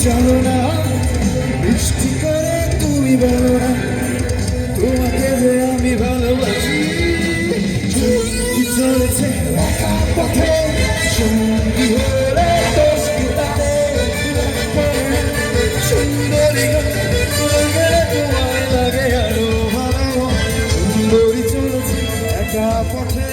জানো না বৃষ্টি করে তুমি বলো না তোমাকে যে আমি ভালোবাসি কি চলেছে একা পথে সঙ্গী হলে দোষ কি তাতে সুন্দরী তোমায় লাগে আরো ভালো সুন্দরী চলেছে একা পথে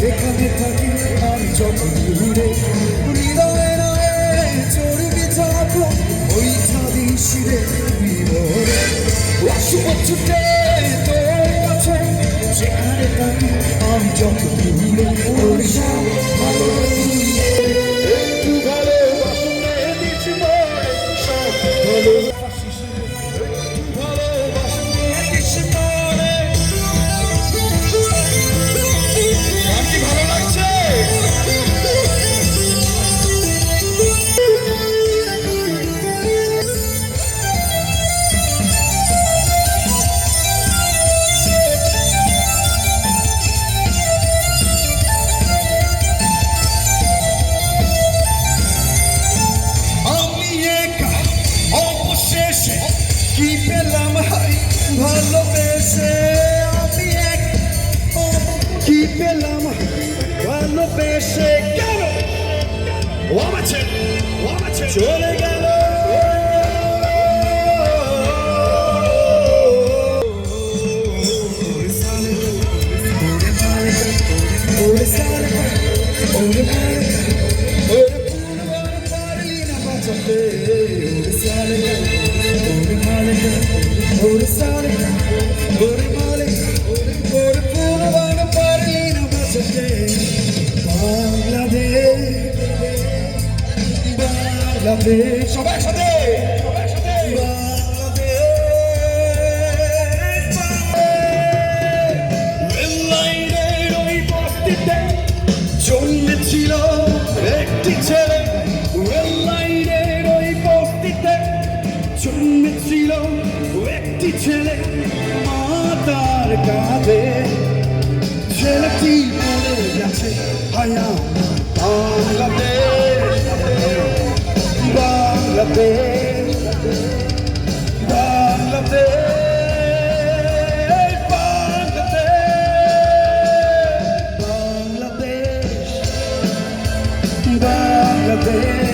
যেখানে থাকি আমি যত দূরে হৃদয়ে নয় চড়বি যখন ওই ছাদি শিরে বিমরে আসব ছুটে তোর কাছে যেখানে থাকি আমি যত দূরে ওর ভালো একটু ভালোবাসলে দিচ্ছি মরে সব ভালো কি পেলাম হাই ভালোবেসে আমি এক কি পেলাম ভালোবেসে কেন ও আছে চলে গেল বাংলাদেশ সবাই সাথে রেললাইনের ওই বস্তিতে জন্মেছিল একটি ছেলে রেললাইনের ওই বস্তিতে জন্মেছিল একটি ছেলে মাতার কাঁধে ছেলেটি পড়ে গেছে হায়া Bangladesh Bangladesh, Bangladesh, Bangladesh, Bangladesh, Bangladesh.